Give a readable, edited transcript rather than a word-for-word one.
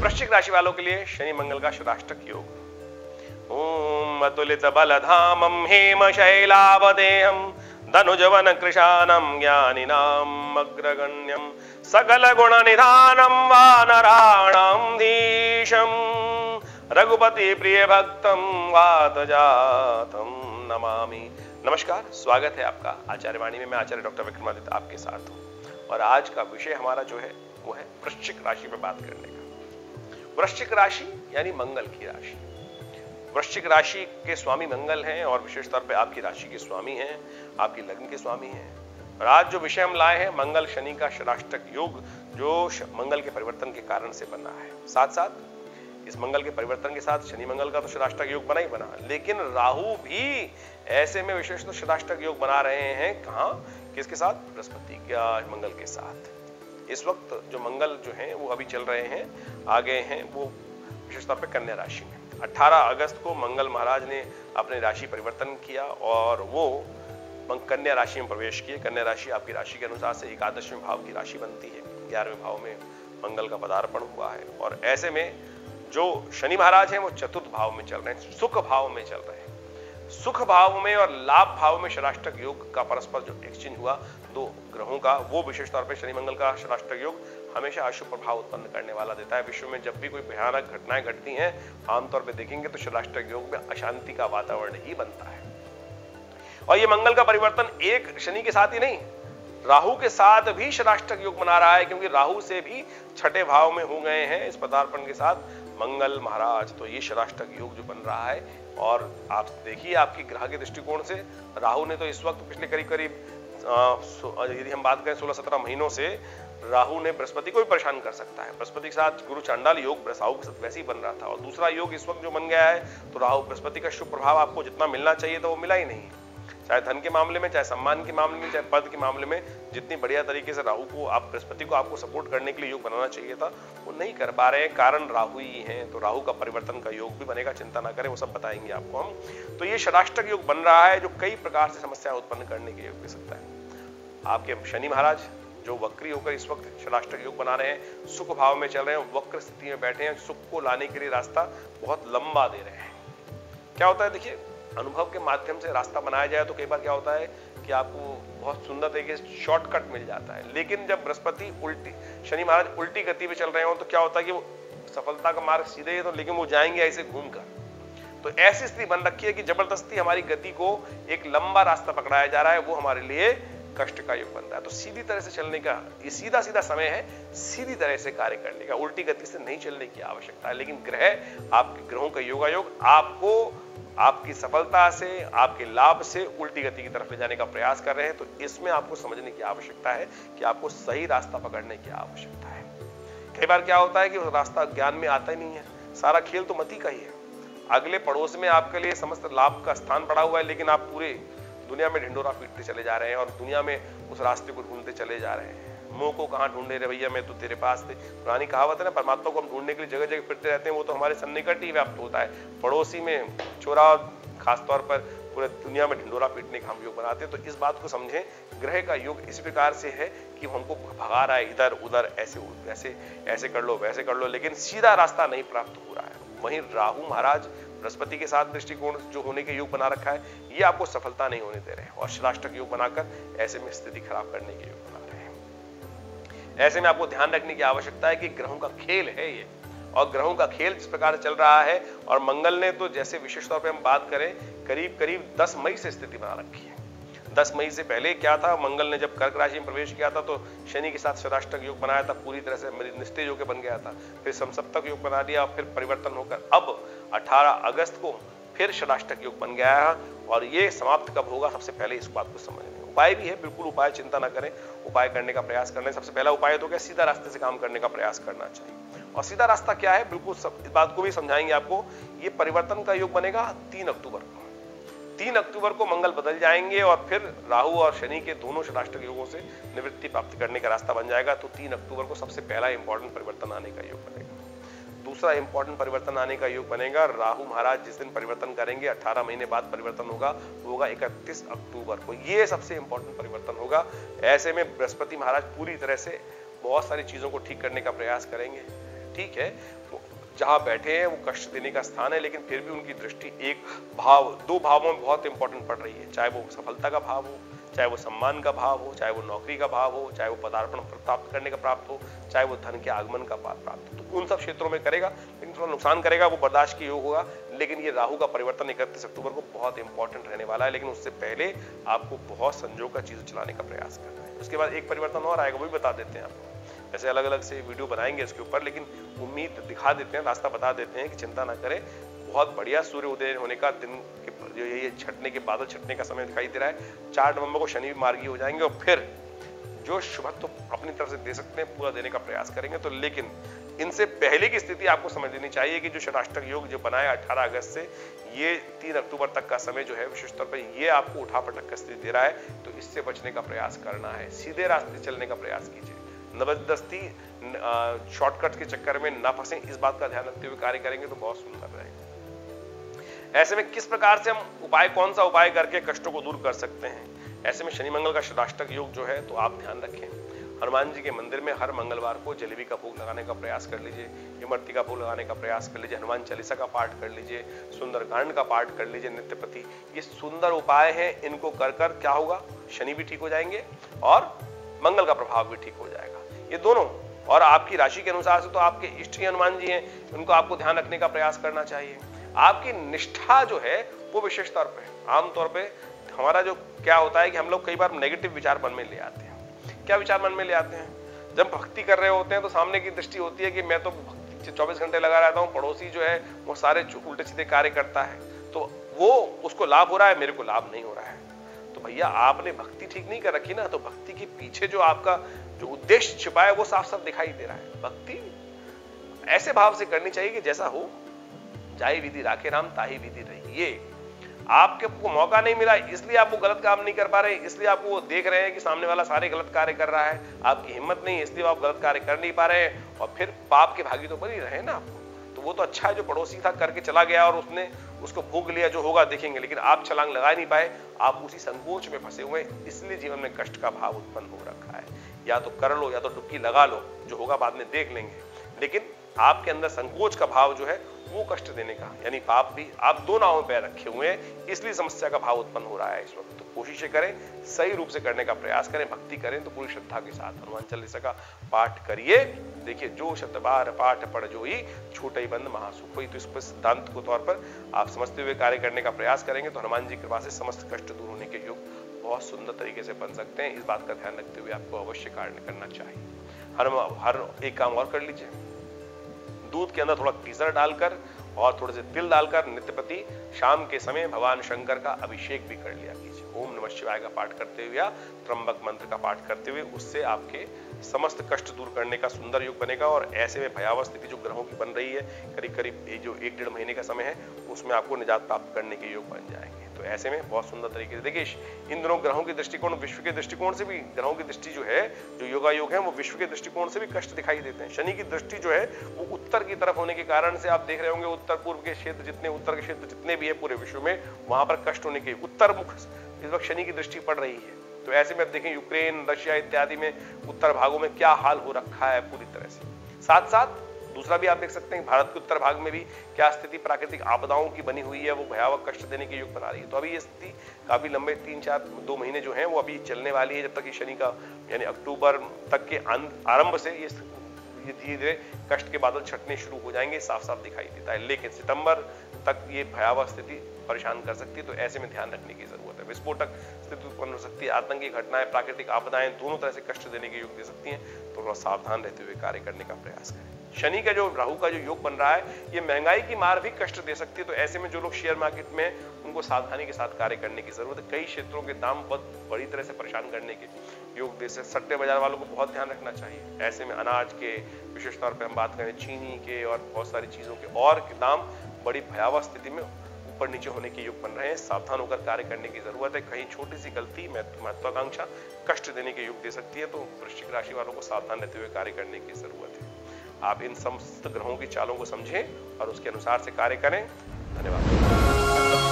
वृश्चिक राशि वालों के लिए शनि मंगल का षडाष्टक योग। ओम अतुलित बलधामं हेम शैलावदेहं धनुजवन कृशानं ज्ञानिनां अग्रगण्यं सकल गुण निधानं वानराणां धीशं रघुपति प्रिय भक्तं वातजातं नमामि। नमस्कार, स्वागत है आपका आचार्यवाणी में। मैं आचार्य डॉक्टर विक्रमादित्य आपके साथ हूँ और आज का विषय हमारा जो है वो है वृश्चिक राशि पर बात करने का। वृश्चिक राशि यानी मंगल की राशि। वृश्चिक राशि के स्वामी मंगल हैं और विशेष तौर पे आपकी राशि के स्वामी हैं, आपकी लग्न के स्वामी हैं। और आज जो विषय हम लाए हैं मंगल शनि का षडाष्टक योग, जो मंगल के परिवर्तन के कारण से बना है। साथ साथ इस मंगल के परिवर्तन के साथ शनि मंगल का तो षडाष्टक योग बना ही बना, लेकिन राहु भी ऐसे में विशेष तो षडाष्टक योग बना रहे हैं। कहां, किसके साथ? बृहस्पति का मंगल के साथ। इस वक्त जो मंगल जो हैं वो अभी चल रहे हैं, आ गए हैं वो विशेष तौर पे कन्या राशि में। 18 अगस्त को मंगल महाराज ने अपनी राशि परिवर्तन किया और वो कन्या राशि में प्रवेश किए। कन्या राशि आपकी राशि के अनुसार से एकादशवें भाव की राशि बनती है। 11वें भाव में मंगल का पदार्पण हुआ है और ऐसे में जो शनि महाराज हैं वो चतुर्थ भाव में चल रहे हैं, सुख भाव में चल रहे हैं। सुख भाव में और लाभ भाव में षडाष्टक योग का परस्पर जो एक्सचेंज हुआ दो ग्रहों का, वो विशेष तौर पे शनि मंगल का षडाष्टक योग हमेशा अशुभ प्रभाव उत्पन्न करने वाला देता है। विश्व में जब भी कोई भयानक घटनाएं घटती हैं, आमतौर पर देखेंगे तो षडाष्टक योग में अशांति का वातावरण ही बनता है। और ये मंगल का परिवर्तन एक शनि के साथ ही नहीं, राहु के साथ भी षडाष्टक योग बना रहा है, क्योंकि राहु से भी छठे भाव में हो गए हैं इस पदार्पण के साथ मंगल महाराज। तो ये षडाष्टक योग जो बन रहा है, और आप देखिए आपकी ग्रह के दृष्टिकोण से राहु ने तो इस वक्त पिछले करीब यदि हम बात करें 16-17 महीनों से राहु ने बृहस्पति को भी परेशान कर सकता है। बृहस्पति के साथ गुरु चांडाल योग राहु के साथ वैसे ही बन रहा था। और दूसरा योग इस वक्त जो बन गया है, तो राहु बृहस्पति का शुभ प्रभाव आपको जितना मिलना चाहिए था वो मिला ही नहीं। चाहे धन के मामले में, चाहे सम्मान के मामले में, चाहे पद के मामले में, जितनी बढ़िया तरीके से राहु को आप बृहस्पति को आपको सपोर्ट करने के लिए योग बनाना चाहिए था, वो नहीं कर पा रहे हैं। कारण राहु ही हैं। तो राहु का परिवर्तन का योग भी बनेगा, चिंता ना करें, वो सब बताएंगे आपको हम। तो ये षडाष्टक योग बन रहा है जो कई प्रकार से समस्या उत्पन्न करने के योग दे सकता है। आपके शनि महाराज जो वक्री होकर इस वक्त षडाष्टक योग बना रहे हैं, सुख भाव में चल रहे हैं, वक्र स्थिति में बैठे हैं, सुख को लाने के लिए रास्ता बहुत लंबा दे रहे हैं। क्या होता है, देखिए अनुभव के माध्यम से रास्ता बनाया जाए तो कई बार क्या होता है कि आपको बहुत सुंदर तरीके से शॉर्टकट मिल जाता है। लेकिन जब बृहस्पति उल्टी, शनि महाराज उल्टी गति पे चल रहे हो तो क्या होता है कि वो सफलता का मार्ग सीधे है, तो लेकिन वो जाएंगे ऐसे घूमकर। तो ऐसी स्थिति बन रखी है कि जबरदस्ती हमारी गति को एक लंबा रास्ता पकड़ाया जा रहा है, वो हमारे लिए कष्ट का योग बनता है। तो सीधी तरह से चलने का ये सीधा समय है, सीधी तरह से कार्य करने का, उल्टी गति से नहीं चलने की आवश्यकता है। लेकिन ग्रह, आपके ग्रहों का योगायोग आपको आपकी सफलता से, आपके लाभ से उल्टी गति की तरफ ले जाने का प्रयास कर रहे हैं। तो इसमें आपको समझने की आवश्यकता है कि आपको सही रास्ता पकड़ने की आवश्यकता है। कई बार क्या होता है कि रास्ता ज्ञान में आता ही नहीं है, सारा खेल तो मति का ही है। अगले पड़ोस में आपके लिए समस्त लाभ का स्थान पड़ा हुआ है, लेकिन आप पूरे दुनिया में ढिंडोरा पीटते चले जा रहे हैं और दुनिया में उस रास्ते को ढूंढते चले जा रहे हैं। मुंह को कहां ढूंढे रे भैया, मैं तो तेरे पास थे। पुरानी कहावत है ना, परमात्मा को हम ढूंढने के लिए जगह जगह फिरते रहते हैं, वो तो हमारे सन्निकट ही व्याप्त होता है। पड़ोसी में छोरा, खासतौर पर पूरे दुनिया में ढिंडोरा पीटने का हम योग बनाते हैं। तो इस बात को समझें, ग्रह का योग इस प्रकार से है कि हमको भगा रहा है इधर उधर, ऐसे कर लो, वैसे कर लो, लेकिन सीधा रास्ता नहीं प्राप्त हो रहा है। वहीं राहु महाराज बृहस्पति के साथ दृष्टिकोण जो होने के योग बना रखा है, ये आपको सफलता नहीं होने दे रहे हैं और षडाष्टक योग बनाकर ऐसे में स्थिति खराब करने के योग बना रहे हैं। ऐसे में आपको ध्यान रखने की आवश्यकता है कि ग्रहों का खेल है ये, और ग्रहों का खेल जिस प्रकार चल रहा है, और मंगल ने तो जैसे विशेष तौर पे हम बात करें करीब 10 मई से स्थिति बना रखी है। 10 मई से पहले क्या था, मंगल ने जब कर्क राशि में प्रवेश किया था तो शनि के साथ षडाष्टक योग बनाया था, पूरी तरह से निस्तेज होकर बन गया था। फिर समसप्तक योग बना दिया, फिर परिवर्तन होकर अब 18 अगस्त को फिर षडाष्टक योग बन गया है। और ये समाप्त कब होगा, सबसे पहले इस बात को समझने, उपाय भी है, बिल्कुल उपाय, चिंता ना करें, उपाय करने का प्रयास करना है। सबसे पहला उपाय तो क्या, सीधा रास्ते से काम करने का प्रयास करना चाहिए। और सीधा रास्ता क्या है, बिल्कुल इस बात को भी समझाएंगे आपको। ये परिवर्तन का योग बनेगा 3 अक्टूबर को। 3 अक्टूबर को मंगल बदल जाएंगे और फिर राहु और शनि के दोनों षडाष्टक योगों से निवृत्ति प्राप्त करने का रास्ता बन जाएगा। तो 3 अक्टूबर को सबसे पहला इंपॉर्टेंट परिवर्तन आने का योग बनेगा। दूसरा इंपॉर्टेंट परिवर्तन आने का योग बनेगा, राहु महाराज जिस दिन परिवर्तन करेंगे 18 महीने बाद परिवर्तन होगा, वो होगा 31 अक्टूबर को। ये सबसे इंपॉर्टेंट परिवर्तन होगा। ऐसे में बृहस्पति महाराज पूरी तरह से बहुत सारी चीजों को ठीक करने का प्रयास करेंगे। ठीक है, जहां बैठे हैं वो कष्ट देने का स्थान है, लेकिन फिर भी उनकी दृष्टि एक भाव, दो भावों में बहुत इंपॉर्टेंट पड़ रही है, चाहे वो सफलता का भाव हो, चाहे वो सम्मान का भाव हो, चाहे वो नौकरी का भाव हो, चाहे वो पदार्पण प्राप्त करने का प्राप्त हो, चाहे वो धन के आगमन का प्राप्त हो। तो उन सब क्षेत्रों में करेगा, लेकिन थोड़ा नुकसान करेगा, वो बर्दाश्त की योग होगा। लेकिन ये राहु का परिवर्तन 31 अक्टूबर को बहुत इंपॉर्टेंट रहने वाला है, लेकिन उससे पहले आपको बहुत संजोग का चीज चलाने का प्रयास करना है। उसके बाद एक परिवर्तन और आएगा, वो भी बता देते हैं आपको। ऐसे अलग अलग से वीडियो बनाएंगे इसके ऊपर, लेकिन उम्मीद दिखा देते हैं, रास्ता बता देते हैं कि चिंता ना करें। बहुत बढ़िया सूर्य उदय होने का दिन के जो ये छटने के बादल छटने का समय दिखाई दे रहा है। 4 नवंबर को शनि मार्गी हो जाएंगे और फिर जो शुभत्व अपनी तरफ से दे सकते हैं पूरा देने का प्रयास करेंगे। तो लेकिन इनसे पहले की स्थिति आपको समझ लेनी चाहिए कि जो षडाष्टक योग जो बनाया 18 अगस्त से ये 3 अक्टूबर तक का समय जो है विशेष तौर पर ये आपको उठापटक का स्थिति दे रहा है, तो इससे बचने का प्रयास करना है। सीधे रास्ते चलने का प्रयास कीजिए, जबरदस्ती शॉर्टकट के चक्कर में ना फंसे, इस बात का ध्यान रखते हुए कार्य करेंगे तो बहुत सुंदर रहेगा। ऐसे में किस प्रकार से हम उपाय, कौन सा उपाय करके कष्टों को दूर कर सकते हैं? ऐसे में शनि मंगल का षडाष्टक योग जो है तो आप ध्यान रखें, हनुमान जी के मंदिर में हर मंगलवार को जलेबी का भोग लगाने का प्रयास कर लीजिए, इमरती का भोग लगाने का प्रयास कर लीजिए, हनुमान चालीसा का पाठ कर लीजिए, सुंदरकांड का पाठ कर लीजिए नित्य प्रति। ये सुंदर उपाय हैं, इनको कर कर क्या होगा, शनि भी ठीक हो जाएंगे और मंगल का प्रभाव भी ठीक हो जाएगा, ये दोनों। और आपकी राशि के अनुसार से तो आपके इष्ट ही हनुमान जी हैं, उनको आपको ध्यान रखने का प्रयास करना चाहिए। आपकी निष्ठा जो है वो विशेष तौर पे, आमतौर पे हमारा जो क्या होता है कि हम लोग कई बार नेगेटिव विचार मन में ले आते हैं। क्या विचार मन में ले आते हैं? जब भक्ति कर रहे होते हैं तो सामने की दृष्टि होती है कि मैं तो 24 घंटे लगा रहता हूँ, पड़ोसी जो है वो सारे उल्टे सीधे कार्य करता है, तो वो उसको लाभ हो रहा है, मेरे को लाभ नहीं हो रहा है। तो भैया आपने भक्ति ठीक नहीं कर रखी ना, तो भक्ति के पीछे जो आपका जो उद्देश्य छिपा है वो साफ साफ दिखाई दे रहा है। भक्ति ऐसे भाव से करनी चाहिए कि जैसा हो, जाई विधि राखे राम ताही विधि रहिए। आपको मौका नहीं मिला इसलिए आप वो गलत काम नहीं कर पा रहे, इसलिए आप वो देख रहे हैं कि सामने वाला सारे गलत कार्य कर रहा है, आपकी हिम्मत नहीं है इसलिए आप गलत कार्य कर नहीं पा रहे हैं, और फिर पाप के भागी तो बन ही रहे ना आपको। तो वो तो अच्छा है जो पड़ोसी था करके चला गया और उसने उसको भोग लिया, जो होगा देखेंगे, लेकिन आप छलांग लगा नहीं पाए, आप उसी संकोच में फंसे हुए, इसलिए जीवन में कष्ट का भाव उत्पन्न हो रखा है। या तो कर लो या तो डुबकी लगा लो, जो होगा बाद में देख लेंगे, लेकिन आपके अंदर संकोच का भाव जो है वो कष्ट देने का, यानी पाप भी आप दो नावों पे रखे हुए हैं, इसलिए समस्या का भाव उत्पन्न हो रहा है इस वक्त। तो कोशिशें करें, सही रूप से करने का प्रयास करें, भक्ति करें तो पूरी श्रद्धा के साथ हनुमान चालीसा का पाठ करिए। देखिए, जो शत बार पाठ पढ़ जोई छूटई बंद महासुख होई। तो इस पर सिद्धांत को तौर पर आप समझते हुए कार्य करने का प्रयास करेंगे तो हनुमान जी की कृपा से समस्त कष्ट दूर होने के योग बहुत सुंदर तरीके से बन सकते हैं। इस बात का ध्यान रखते हुए आपको अवश्य कार्य करना चाहिए। हर एक काम और कर लीजिए, दूध के अंदर थोड़ा केसर डालकर और थोड़े से तिल डालकर नित्य प्रति शाम के समय भगवान शंकर का अभिषेक भी कर लिया कीजिए। ओम नमः शिवाय का पाठ करते हुए या त्र्यंबक मंत्र का पाठ करते हुए, उससे आपके समस्त कष्ट दूर करने का सुंदर योग बनेगा। और ऐसे में भयावह स्थिति जो ग्रहों की बन रही है, करीब करीब ये जो 1-1.5 महीने का समय है, उसमें आपको निजात प्राप्त करने के योग बन जाएंगे। तो ऐसे में बहुत सुंदर तरीके से देखिए, इन दिनों ग्रहों की दृष्टिकोण, विश्व के दृष्टिकोण से भी ग्रहों की दृष्टि जो है, जो योगा योग है, वो विश्व के दृष्टिकोण से भी कष्ट दिखाई देते हैं। शनि की दृष्टि जो है वो उत्तर की तरफ होने के कारण से आप देख रहे होंगे उत्तर पूर्व के क्षेत्र जितने, उत्तर के क्षेत्र जितने भी है पूरे विश्व में, वहां पर कष्ट होने के उत्तर मुख इस वक्त शनि की दृष्टि पड़ रही है। तो ऐसे में आप देखें यूक्रेन, रशिया इत्यादि में उत्तर भागों में क्या हाल हो रखा है पूरी तरह से। साथ साथ दूसरा भी आप देख सकते हैं भारत के उत्तर भाग में भी क्या स्थिति प्राकृतिक आपदाओं की बनी हुई है, वो भयावह कष्ट देने के योग बना रही है। तो अभी ये स्थिति काफी लंबे 3-4-2 महीने जो हैं वो अभी चलने वाली है, जब तक कि शनि का यानी अक्टूबर तक के आरंभ से ये धीरे धीरे कष्ट के बादल छटने शुरू हो जाएंगे, साफ साफ दिखाई देता है। लेकिन सितंबर तक ये भयावह स्थिति परेशान कर सकती है, तो ऐसे में ध्यान रखने की जरूरत है। विस्फोटक स्थिति उत्पन्न हो सकती है, आतंकी घटनाएं, प्राकृतिक आपदाएं दोनों तरह से कष्ट देने के योग दे सकती हैं, तो थोड़ा सावधान रहते हुए कार्य करने का प्रयास करें। शनि का जो राहु का जो योग बन रहा है, ये महंगाई की मार भी कष्ट दे सकती है। तो ऐसे में जो लोग शेयर मार्केट में, उनको सावधानी के साथ कार्य करने की जरूरत है। कई क्षेत्रों के दाम बहुत बड़ी तरह से परेशान करने के योग दे सकते। सट्टे बाजार वालों को बहुत ध्यान रखना चाहिए। ऐसे में अनाज के, विशेष तौर पर हम बात करें चीनी के और बहुत सारी चीजों के और दाम बड़ी भयावह स्थिति में ऊपर नीचे होने के योग बन रहे हैं। सावधान होकर कार्य करने की जरूरत है। कहीं छोटी सी गलती, महत्वाकांक्षा कष्ट देने के योग दे सकती है, तो वृश्चिक राशि वालों को सावधान रहते हुए कार्य करने की जरूरत है। आप इन समस्त ग्रहों की चालों को समझें और उसके अनुसार से कार्य करें। धन्यवाद।